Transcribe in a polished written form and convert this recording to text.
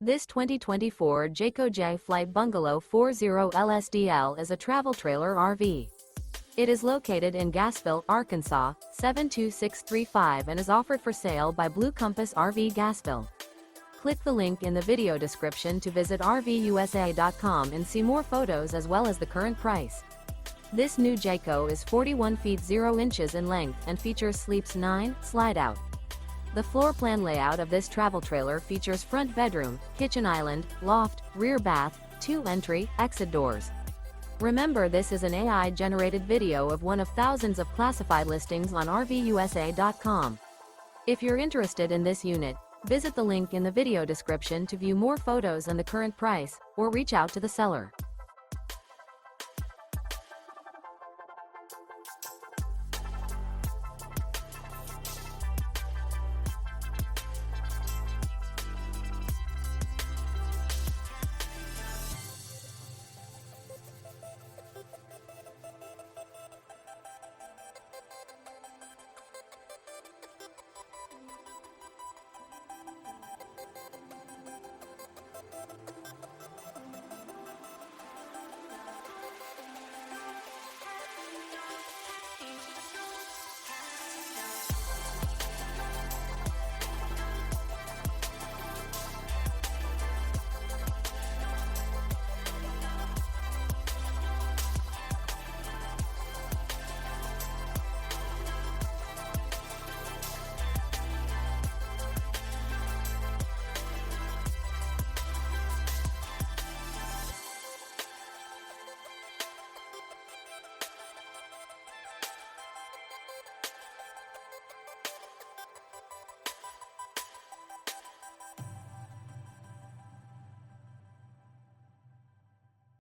This 2024 Jayco Jay Flight Bungalow 40 LSDL is a travel trailer RV. It is located in Gassville, Arkansas, 72635 and is offered for sale by Blue Compass RV Gassville. Click the link in the video description to visit RVUSA.com and see more photos as well as the current price. This new Jayco is 41 feet 0 inches in length and features sleeps 9, Slideout. The floor plan layout of this travel trailer features front bedroom, kitchen island, loft, rear bath, 2 entry, exit doors. Remember, this is an AI-generated video of one of thousands of classified listings on RVUSA.com. If you're interested in this unit, visit the link in the video description to view more photos and the current price, or reach out to the seller.